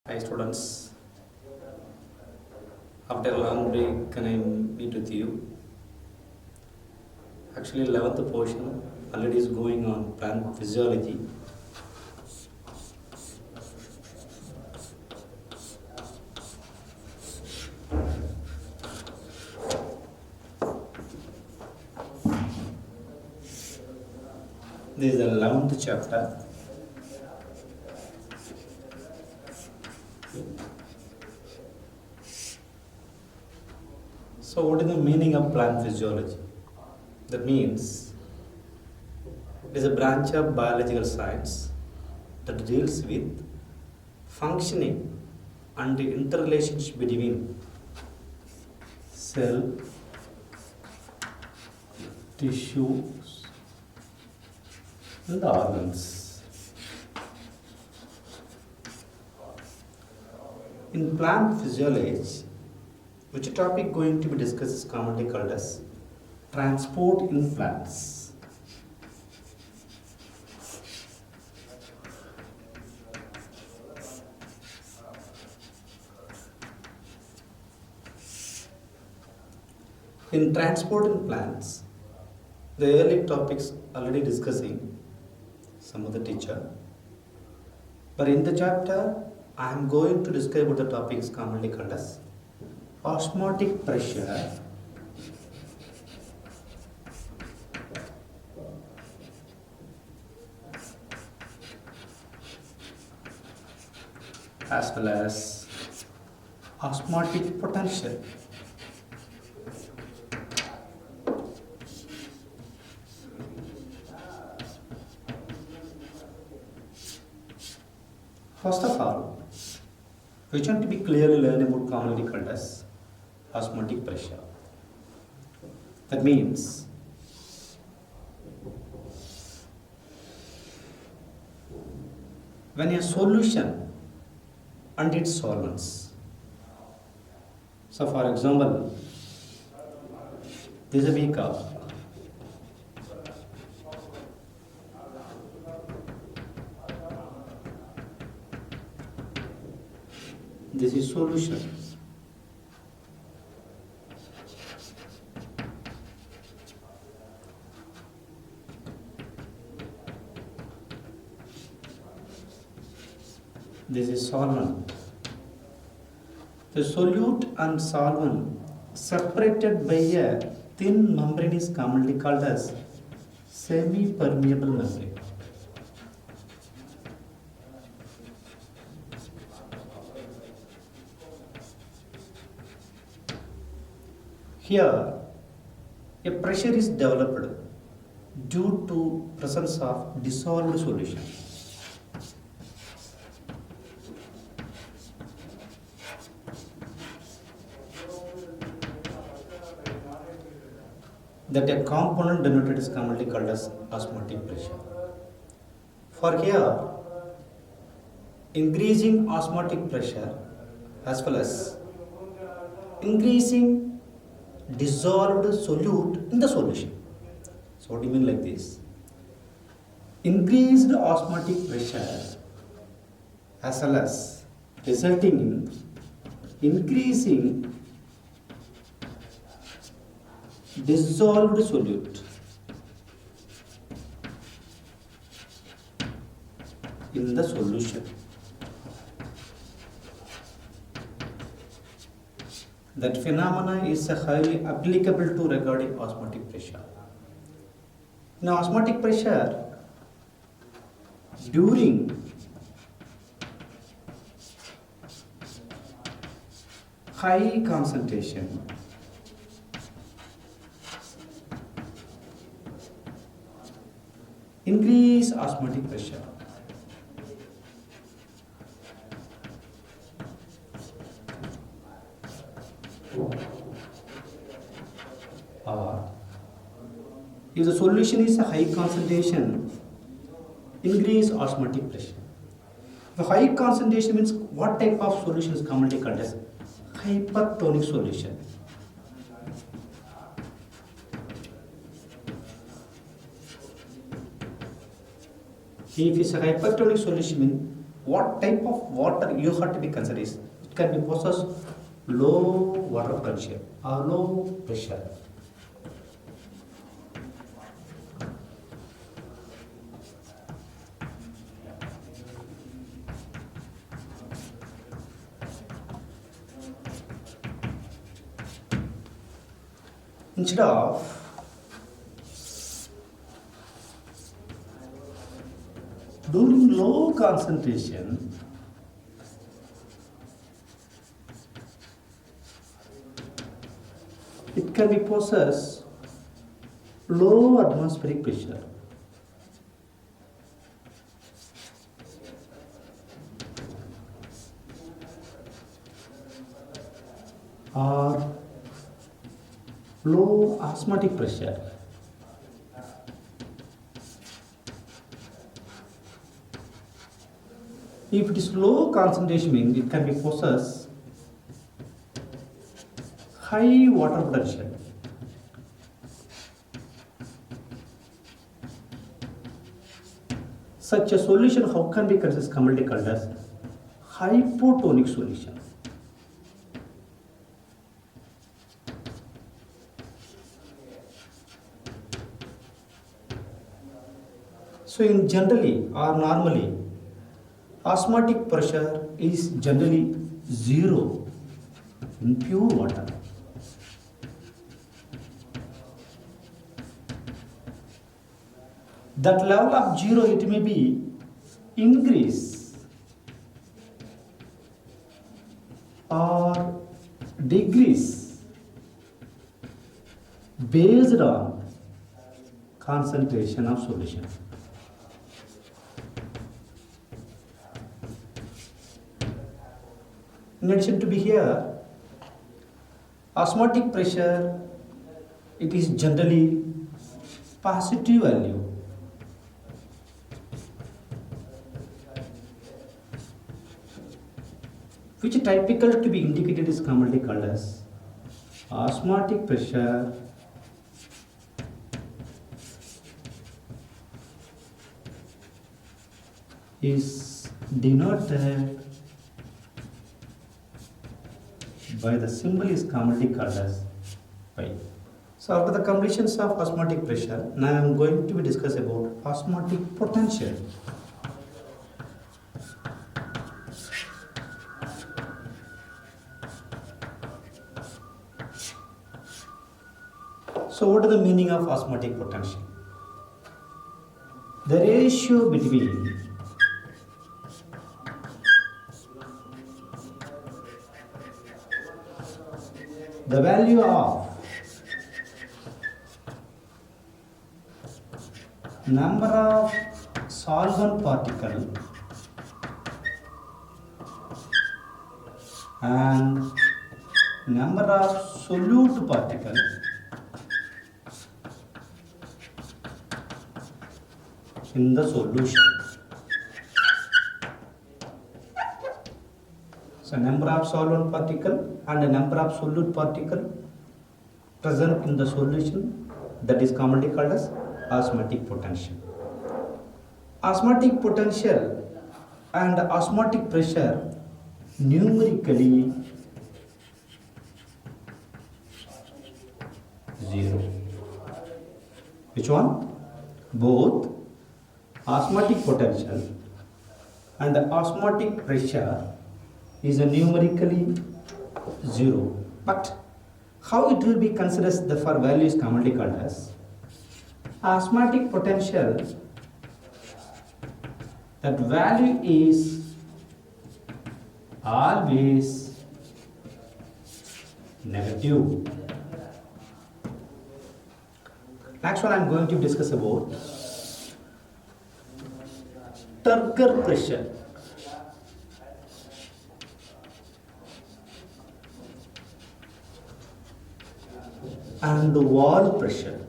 Hi students, after a long break can I meet with you? Actually 11th portion already is going on plant physiology. This is the 11th chapter. So what is the meaning of plant physiology? That means it is a branch of biological science that deals with functioning and the interrelationship between cell, tissues and the organs. In plant physiology, which topic going to be discussed is commonly called as transport in plants. In transport in plants, the early topics already discussing some of the teacher. But in the chapter, I am going to discuss about the topics commonly called as osmotic pressure, as well as osmotic potential. First of all, we want to be clearly learn about commonly called as osmotic pressure. That means when a solution and its solvents. So for example, this is a beaker. This is solution. This is solvent. The solute and solvent separated by a thin membrane is commonly called as semi-permeable membrane. Here, a pressure is developed due to presence of dissolved solution. That a component denoted is commonly called as osmotic pressure. For here, increasing osmotic pressure as well as increasing dissolved solute in the solution. So what do you mean like this? Increased osmotic pressure as well as resulting in increasing dissolved solute in the solution. That phenomena is highly applicable to regarding osmotic pressure. Now, osmotic pressure during high concentration increase osmotic pressure. Or if the solution is a high concentration, increase osmotic pressure. The high concentration means what type of solution is commonly called as hypertonic solution. If it's a hypertonic solution, what type of water you have to be considered is it can be possessed low water pressure or low pressure. Instead of during low concentration, it can be possess low atmospheric pressure. Or low osmotic pressure. If it is low concentration, means it can be possess high water potential. Such a solution how can be considered commonly called as hypotonic solution. So in generally or normally, osmotic pressure is generally zero in pure water. That level of zero, it may be increase or decrease based on concentration of solution. In addition to be here, osmotic pressure, it is generally positive value. Which typical to be indicated is commonly called as osmotic pressure is denoted by the symbol is commonly called as pi. So after the completions of osmotic pressure, now I am going to be discuss about osmotic potential. So what is the meaning of osmotic potential? The ratio between the value of number of solvent particle and number of solute particle in the solution. So number of solvent particle and the number of solute particle present in the solution, that is commonly called as osmotic potential. Osmotic potential and osmotic pressure numerically zero. Which one? Both osmotic potential and the osmotic pressure is a numerically zero. But how it will be considered the for value is commonly called as osmotic potential, that value is always negative. Next one I am going to discuss about turgor pressure. And the wall pressure.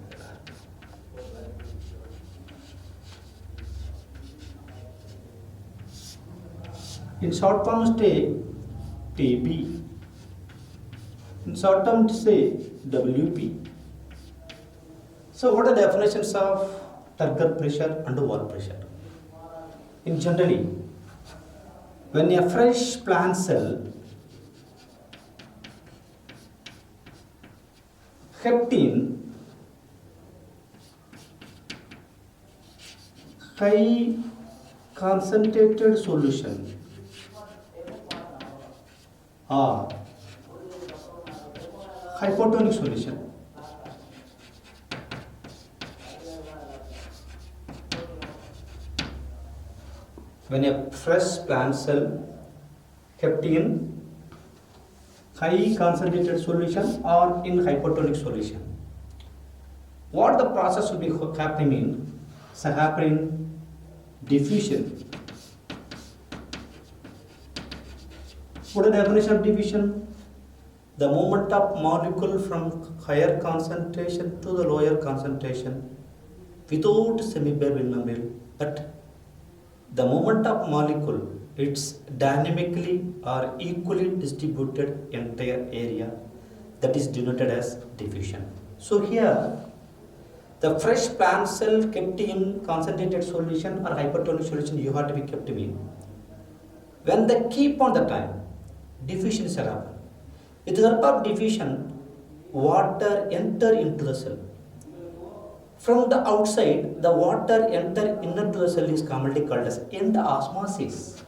In short form say TB. In short term say WP. So what are the definitions of turgor pressure and wall pressure? In generally, When a fresh plant cell kept in high concentrated solution or hypotonic solution, when a fresh plant cell kept in high concentrated solution or in hypotonic solution, what the process will be happening in? So happening diffusion. What is the definition of diffusion? The movement of molecule from higher concentration to the lower concentration without semi-bare membrane, but the movement of molecule, it's dynamically or equally distributed entire area, that is denoted as diffusion. So here the fresh plant cell kept in concentrated solution or hypertonic solution, you have to be kept in. When they keep on the time, diffusion is happening. With the help of diffusion, water enter into the cell. From the outside, the water enter into the cell is commonly called as endosmosis.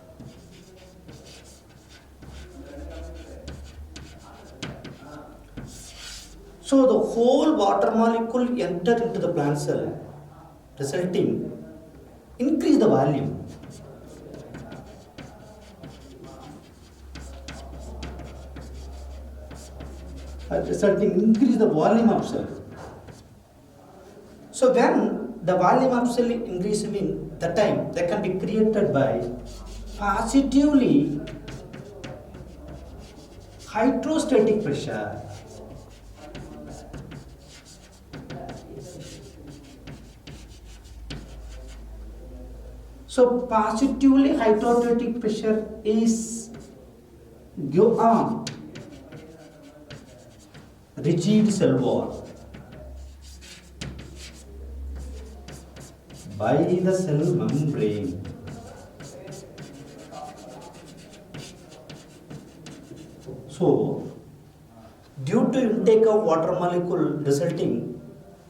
So the whole water molecule enter into the plant cell, resulting increase the volume. Resulting increase the volume of cell. So when the volume of cell increase in the time, that can be created by positively hydrostatic pressure. So positively hydrostatic pressure is go on rigid cell wall by the cell membrane. So due to intake of water molecule resulting,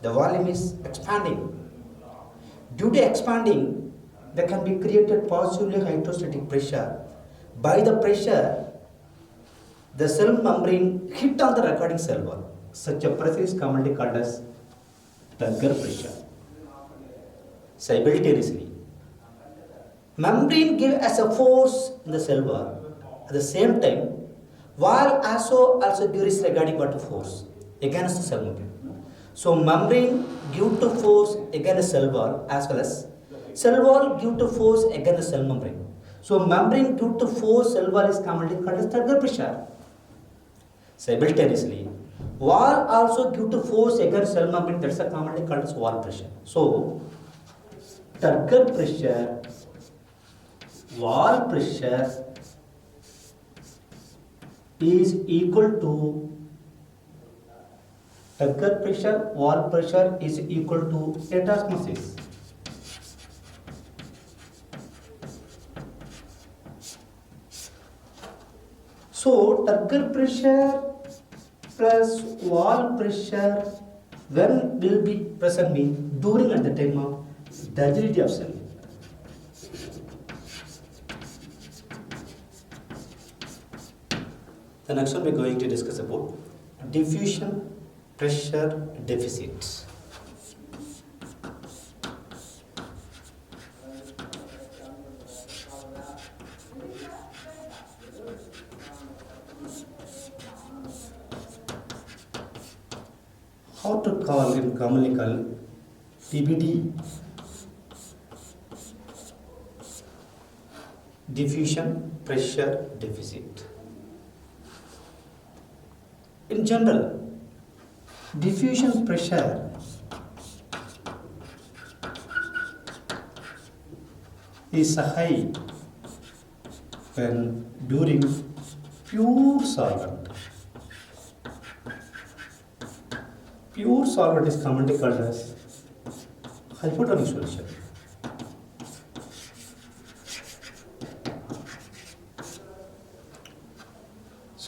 the volume is expanding. Due to expanding, there can be created positively hydrostatic pressure. By the pressure, the cell membrane hit on the recording cell wall. Such a pressure is commonly called as Turgor pressure. Simultaneously, membrane give as a force in the cell wall. At the same time, wall also gives regarding what force against the cell membrane. So membrane give to force against cell wall as well as cell wall give to force against cell membrane. So membrane give to force cell wall is commonly called as Turgor pressure. Simultaneously, wall also give to force against cell membrane, that's a commonly called as wall pressure. So Turgor pressure, wall pressure is equal to Turgor pressure, wall pressure is equal to endosmosis. So Turgor pressure plus wall pressure when will be present mean during at the time of rigidity of cell. The next one we are going to discuss about diffusion pressure deficit. How to call it commonly called TBD, diffusion pressure deficit. In general, diffusion pressure is high when during pure solvent. Pure solvent is commonly called as hypotonic solution.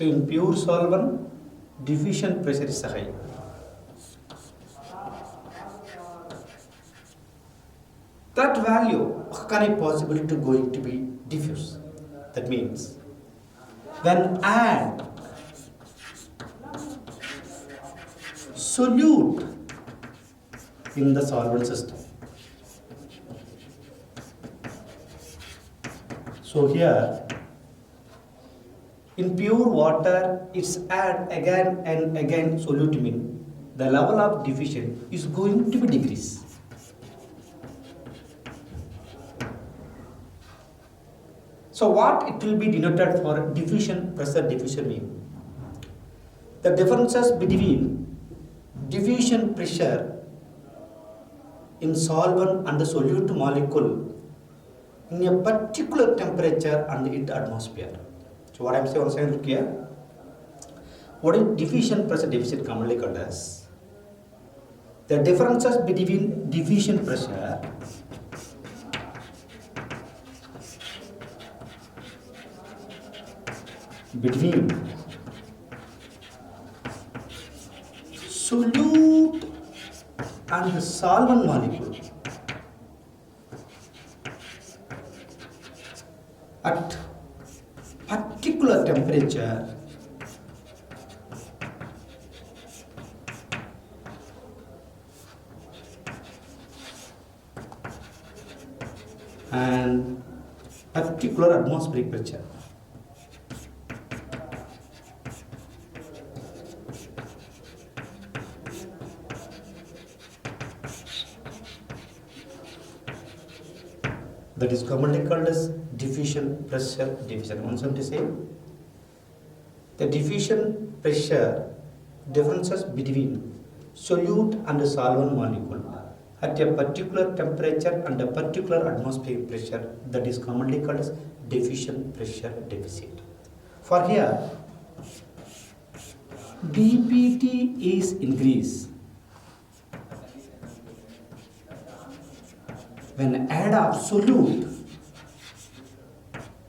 So in pure solvent, diffusion pressure is high. That value, how can it possibly to going to be diffuse? That means when add solute in the solvent system. So here in pure water, it's add again and again solute mean the level of diffusion is going to be decrease. So what it will be denoted for diffusion pressure diffusion mean? The differences between diffusion pressure in solvent and the solute molecule in a particular temperature and its atmosphere. So what I am saying, once again look here. What is diffusion pressure deficit commonly called as? The differences between diffusion pressure between solute and the solvent molecule at particular temperature and particular atmospheric pressure. That is commonly called as diffusion pressure diffusion. Once I'm to say, the diffusion pressure differences between solute and solvent molecule at a particular temperature and a particular atmospheric pressure, that is commonly called as diffusion pressure deficit. For here, dPt is increased when add of solute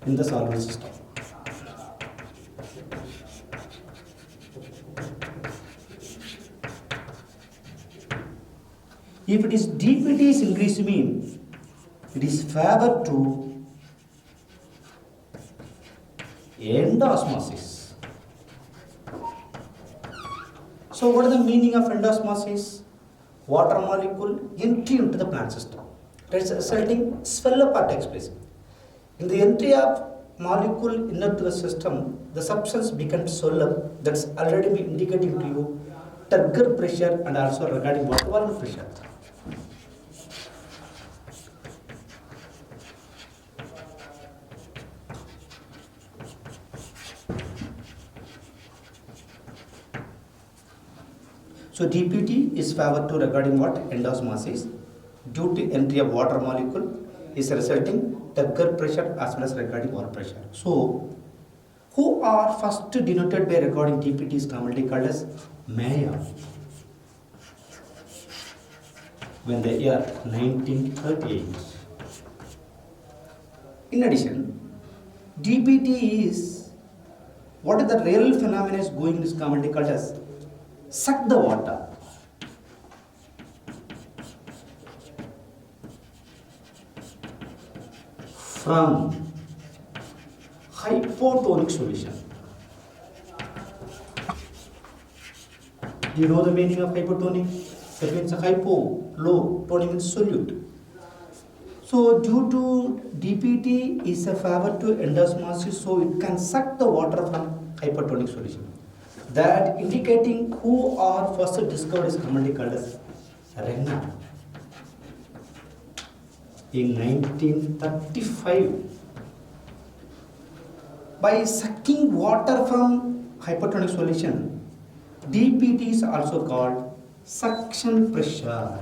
in the solvent system. If it is dPt is increased means it is favor to endosmosis. So what is the meaning of endosmosis? Water molecule entry into the plant system. That is resulting swell up takes place. In the entry of molecule into the system, the substance becomes swell up. That's already been indicating to you turgor pressure and also regarding water volume pressure. So dPt is favored to regarding what? Endosmosis. Due to entry of water molecule is resulting turgor pressure as well as regarding water pressure. So who are first denoted by recording dPt is commonly called as Mayer when the year 1938. In addition, dPt is what is the real phenomenon is going is commonly called as suck the water. From hypotonic solution. Do you know the meaning of hypotonic? That means hypo, low, tonic means solute. So due to dPt is a favor to endosmosis, so it can suck the water from hypertonic solution. That indicating who are first discovered is commonly called as Renner. In 1935, by sucking water from hypertonic solution, dPt is also called suction pressure.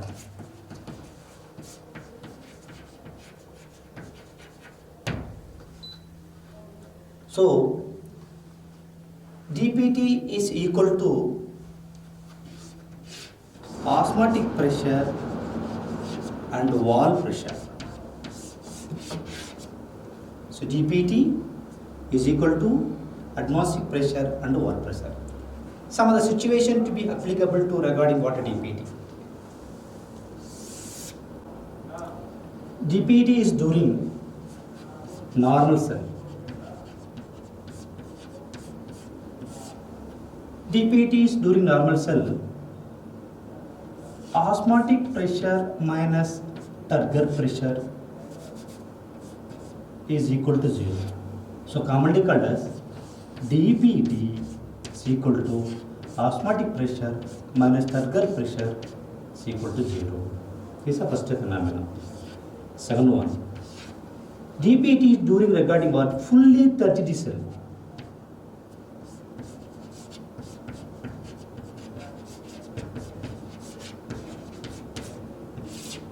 So dPt is equal to osmotic pressure and wall pressure. So dPt is equal to atmospheric pressure and water pressure. Some of the situation to be applicable to regarding water DPT. DPT is during normal cell. DPT is during normal cell. Osmotic pressure minus turgor pressure is equal to 0. So commonly called as DPT is equal to osmotic pressure minus turgor pressure is equal to 0. This is the first phenomenon. Second one, DPT is during regarding what? Fully turgid cell.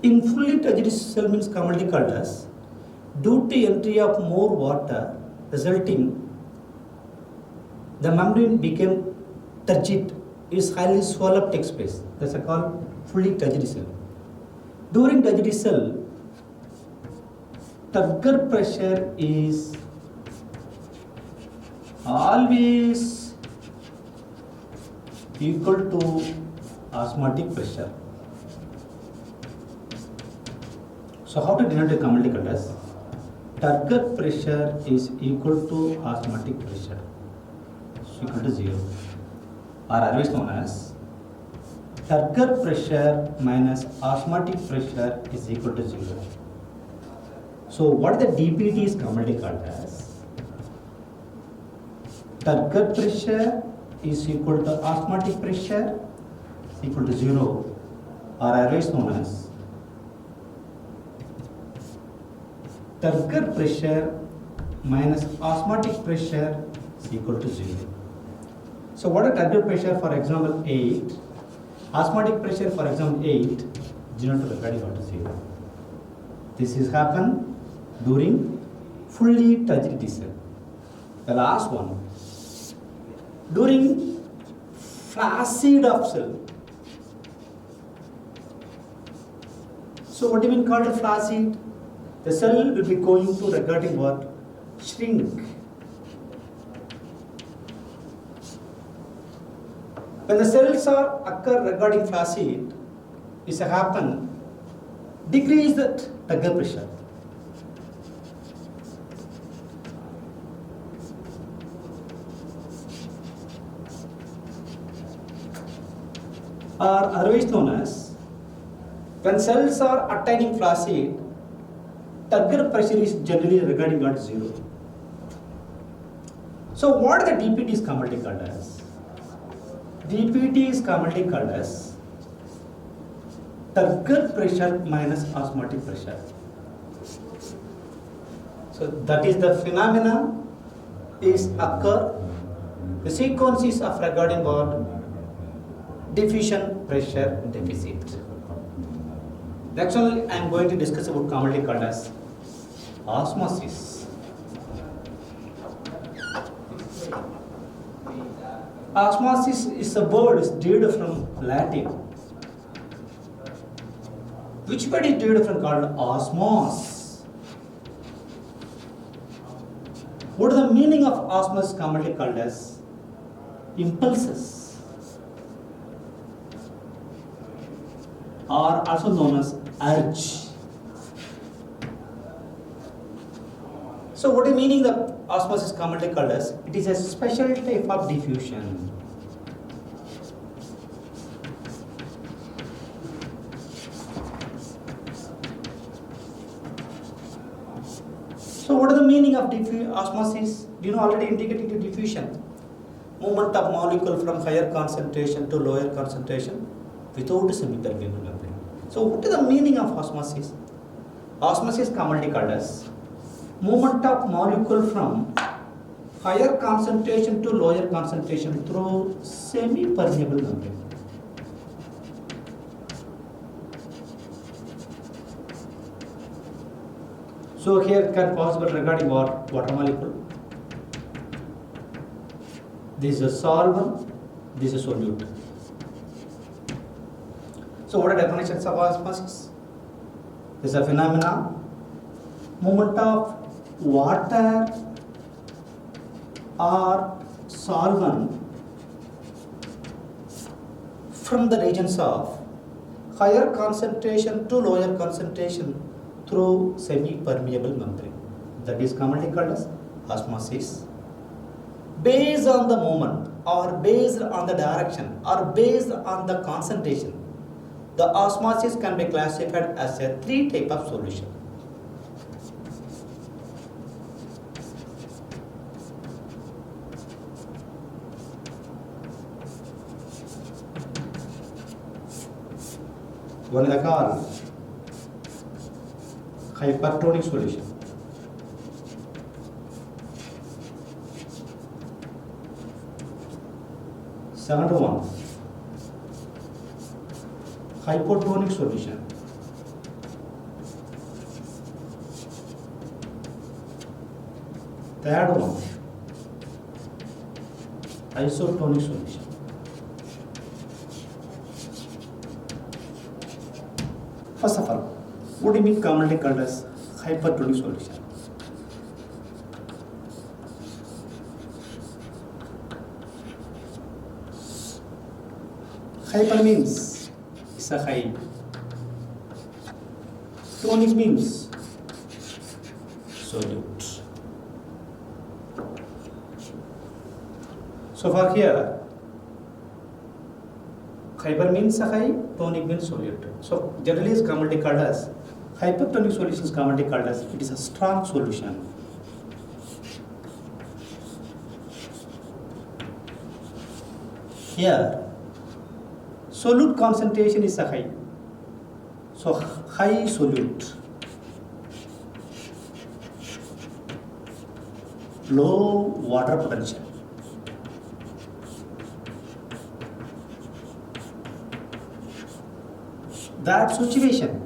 In fully turgid cell means commonly called as due to entry of more water resulting the membrane became turgid, is highly swallowed up takes place. That's called fully turgid cell. During turgid cell, turgor pressure is always equal to osmotic pressure. So how to denote the commonly called as turgor pressure is equal to osmotic pressure, is equal to 0, or otherwise known as turgor pressure minus osmotic pressure is equal to 0. So what the DPT is commonly called as turgor pressure is equal to osmotic pressure is equal to 0, or otherwise known as turgor pressure minus osmotic pressure is equal to 0. So what is turgor pressure for example 8, osmotic pressure for example 8, 0 to regarding equal to 0. This is happen during fully turgid cell. The last one, during flaccid of cell. So what do you mean called flaccid? The cell will be going to regarding what? Shrink. When the cells are occur regarding flaccid, is happen, decrease the turgor pressure. Or otherwise known as when cells are attaining flaccid, turgor pressure is generally regarding at 0. So what the DPT is commonly called as? DPT is commonly called as turgor pressure minus osmotic pressure. So that is the phenomena is occur, the sequences of regarding what? Diffusion pressure deficit. Actually, I am going to discuss about commonly called as osmosis. Osmosis is a word is derived from Latin. Which word is derived from called osmos? What is the meaning of osmosis commonly called as impulses, or also known as urge. So what is meaning of osmosis commonly called as? It is a special type of diffusion. So what is the meaning of osmosis? Do you know already indicating to diffusion? Movement of molecule from higher concentration to lower concentration without semipermeable membrane. So what is the meaning of osmosis? Osmosis commonly called as movement of molecule from higher concentration to lower concentration through semi-permeable membrane. So here can possible regarding water molecule. This is a solvent, this is a solute. So what are definitions of osmosis? This is a phenomena, movement of water or solvent from the regions of higher concentration to lower concentration through semi-permeable membrane. That is commonly called as osmosis. Based on the moment or based on the direction or based on the concentration, the osmosis can be classified as a 3 type of solution. One is called hypertonic solution. Second one, hypotonic solution. Third one, isotonic solution. First of all, what do you mean commonly called as hypertonic solution? Hyper means is a high. Tonic means solute. So for here, hyper means a high, tonic means solute. So generally is commonly called as hypertonic solution is commonly called as it is a strong solution. Here, solute concentration is a high. So high solute, low water potential. That situation,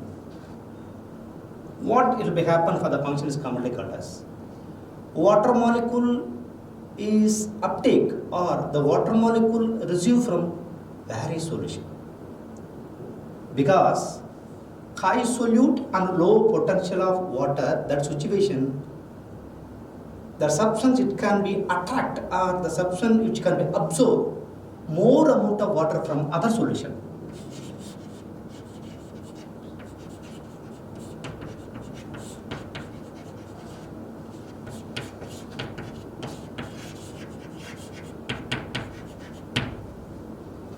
what it will be happen for the function is commonly called as water molecule is uptake or the water molecule receive from various solution. Because high solute and low potential of water, that situation, the substance it can be attract or the substance which can be absorb more amount of water from other solution.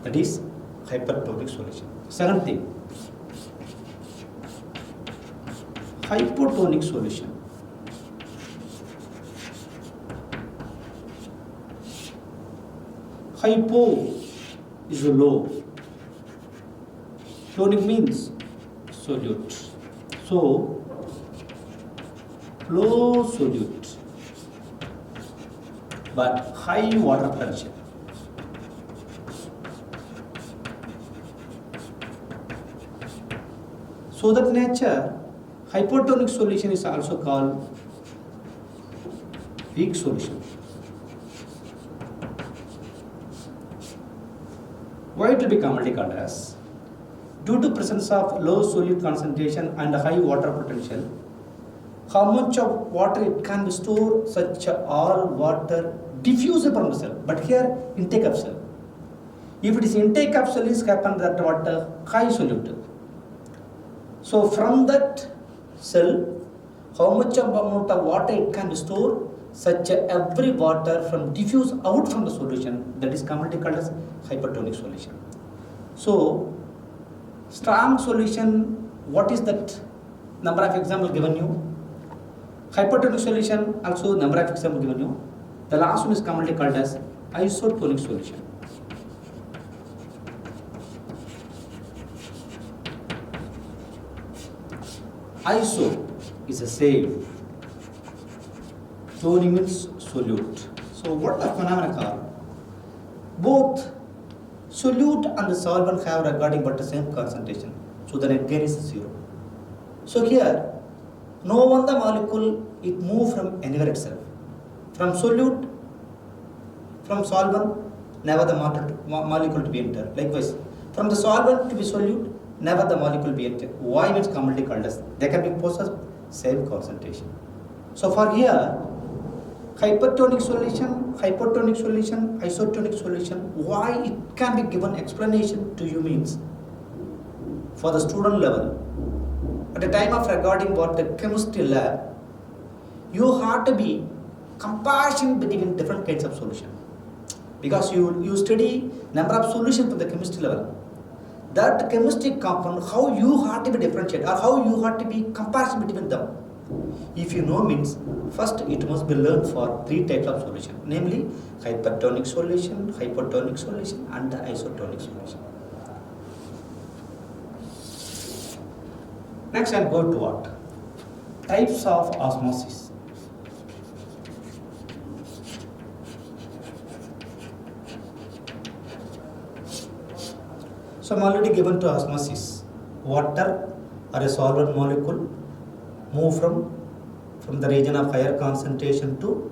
That is hypertonic solution. Second thing, hypotonic solution. Hypo is low. Tonic means solute. So, low solute, but high water potential. So that nature, hypotonic solution is also called weak solution. Why it will be commonly called as? Due to presence of low solute concentration and high water potential, how much of water it can be stored, such all water diffuse from the cell. But here intake of cell. If it is intake of cell is happen that water high solute. So from that cell, how much amount of water it can be stored, such every water from diffuse out from the solution, that is commonly called as hypertonic solution. So strong solution, what is that number of example given you? Hypertonic solution also number of example given you. The last one is commonly called as isotonic solution. Iso is a same. Tonic means solute. So what the phenomena called? Both solute and the solvent have regarding but the same concentration. So the net gain is 0. So here, no one the molecule it move from anywhere itself. From solute, from solvent, never the molecule to be entered. Likewise, from the solvent to be solute, never the molecule be entered. Y means commonly called as they can be possessed same concentration. So for here, Hypertonic solution, hypotonic solution, isotonic solution. Why it can be given explanation to you means for the student level. At the time of recording what the chemistry lab, you have to be comparison between different kinds of solution. Because you study number of solutions from the chemistry level. That chemistry compound, how you have to be differentiated or how you have to be comparison between them. If you know means, first it must be learned for three types of solution, namely hypertonic solution, hypotonic solution and the isotonic solution. Next I'll go to what? Types of osmosis. So I'm already given to osmosis. Water or a solvent molecule move from the region of higher concentration to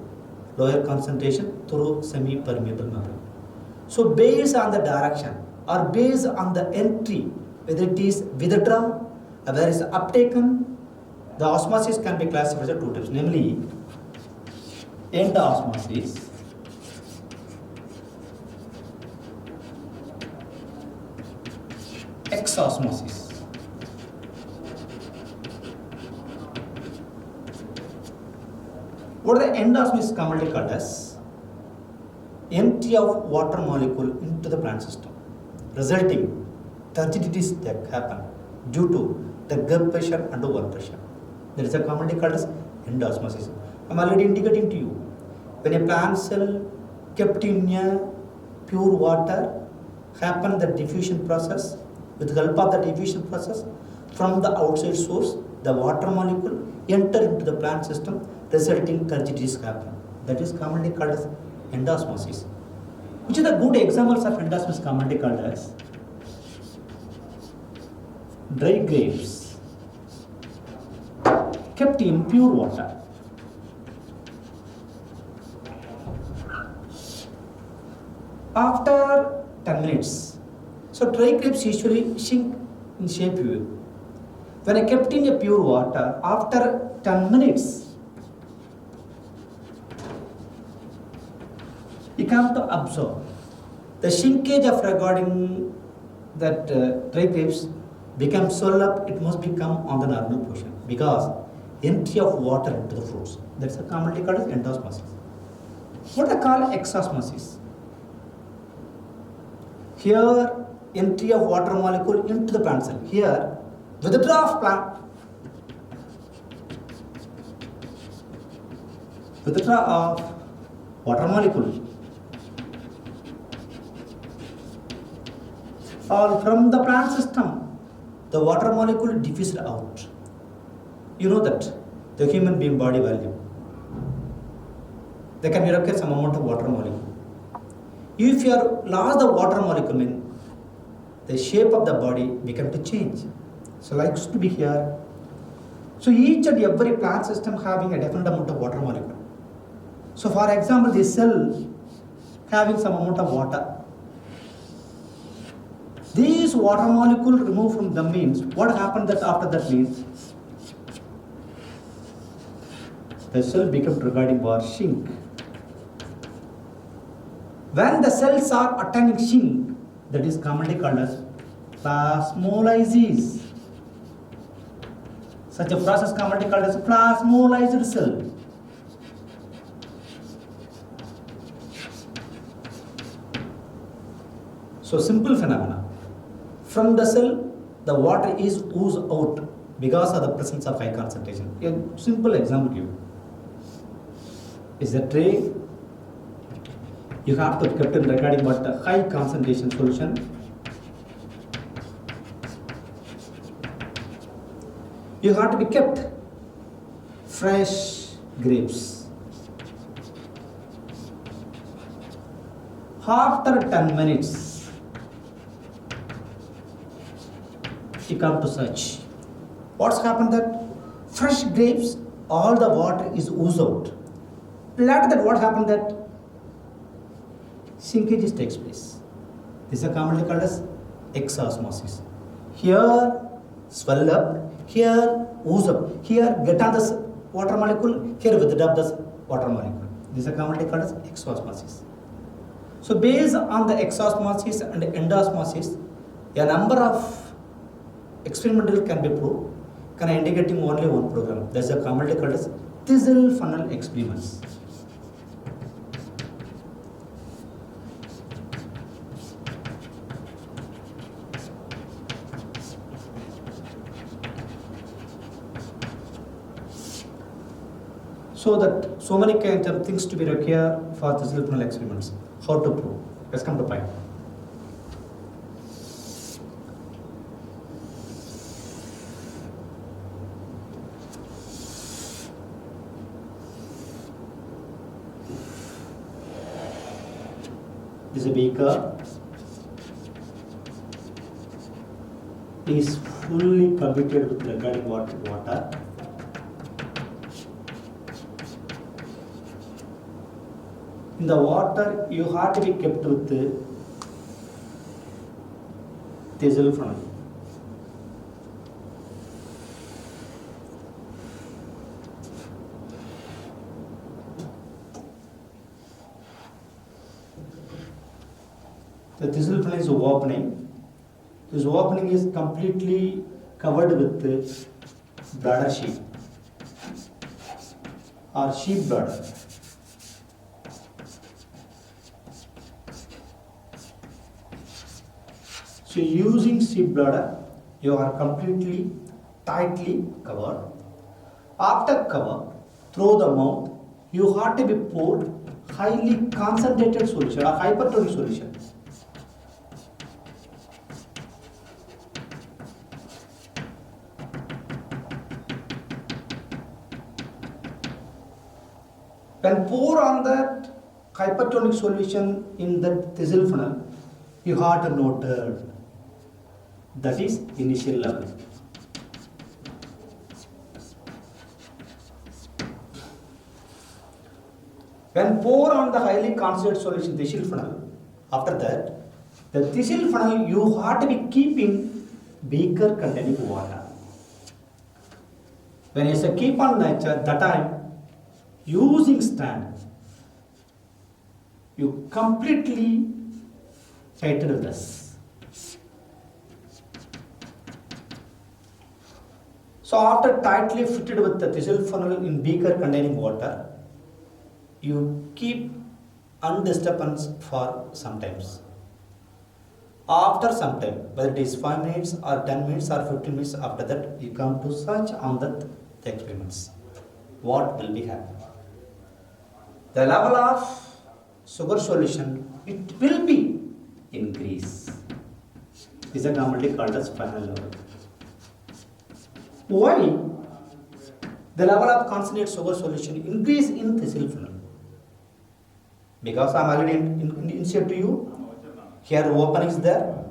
lower concentration through semi-permeable membrane. So based on the direction or based on the entry, whether it is withdrawn or where is uptaken, the osmosis can be classified as two types, namely endosmosis exosmosis. What are the endosmosis commonly called as? Entry of water molecule into the plant system, resulting turgidities that happen due to the gut pressure and over pressure. That is commonly called as endosmosis. I am already indicating to you, when a plant cell kept in a pure water, happen the diffusion process. With the help of the diffusion process, from the outside source, the water molecule enter into the plant system, resulting turgidities happen. That is commonly called as endosmosis. Which are the good examples of endosmosis commonly called as? Dry grapes kept in pure water. After 10 minutes, so dry grapes usually shrink in shape. When I kept in a pure water, after 10 minutes, you come to absorb. The shrinkage of regarding that dry grapes becomes swell up, it must become on the normal portion because entry of water into the fruits. That's a commonly called as endosmosis. What I call exosmosis. Here, entry of water molecule into the plant cell. Here, withdraw of plant, withdraw of water molecule, or from the plant system, the water molecule diffused out. You know that the human being body value, they can require some amount of water molecule. If you are lost the water molecule, means the shape of the body become to change. So likes to be here. So each and every plant system having a different amount of water molecule. So for example, this cell having some amount of water. These water molecule removed from them means what happened that after that means the cell become regarding bar shrink. When the cells are attaining shrink, that is commonly called as plasmolysis. Such a process commonly called as plasmolyzed cell. So simple phenomena. From the cell, the water is oozed out because of the presence of high concentration. A simple example give is a tray. You have to keep in regarding what the high concentration solution. You have to be kept fresh grapes. After 10 minutes, you come to search. What's happened that fresh grapes, all the water is oozed out. Later that what happened that shrinkages takes place. This is commonly called as exosmosis. Here swell up, here ooze up, here get on this water molecule, here withdraw this water molecule. These are commonly called as exosmosis. So based on the exosmosis and endosmosis, a number of experimental can be proved, indicating only one program. That's a commonly called as thistle funnel experiments. So that so many kinds of things to be required for thistle funnel experiments. How to prove? Let's come to point. This is a beaker. It is fully completed with regarding water. In the water, you have to be kept with the thistle funnel. The thistle funnel is opening. This opening is completely covered with the bladder sheath or sheep bladder. So using sheep bladder, you are completely tightly covered. After cover, through the mouth, you have to be poured highly concentrated solution or hypertonic solution. When pour on that hypertonic solution in the thistle funnel, you have to note that is initial level. When pour on the highly concentrated solution thistle funnel, after that, the thistle funnel you have to be keeping beaker containing water. When you say keep on nature, that time using stand, you completely tighten this. So after tightly fitted with the thistle funnel in beaker containing water, you keep undisturbance for some times. After some time, whether it is 5 minutes or 10 minutes or 15 minutes, after that you come to search on the experiments. What will be happening? The level of sugar solution, it will be increase. This is commonly called as final level. Why? The level of concentrated sugar solution increase in thistle funnel. Because I am already initiated to you. Here the opening is there.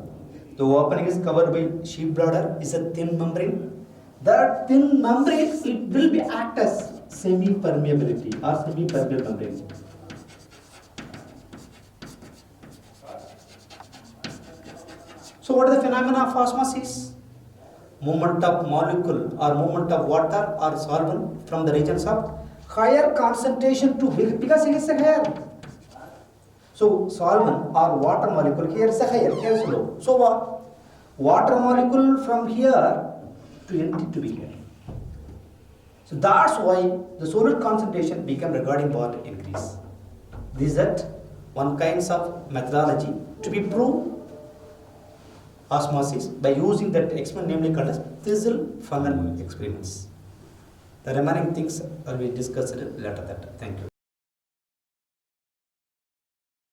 The opening is covered by sheep bladder. Is a thin membrane. That thin membrane, it will be act as semi-permeability or semi-permeable membrane. So what is the phenomena of osmosis? Movement of molecule or movement of water or solvent from the regions of higher concentration to because it is a higher. So solvent or water molecule here is a higher, here is low. So what? Water molecule from here to empty to be here. So that's why the solid concentration become regarding what increase. This is that one kinds of methodology to be proved osmosis by using that experiment namely called as thistle funnel experiments. The remaining things will be discussed later. Thank you.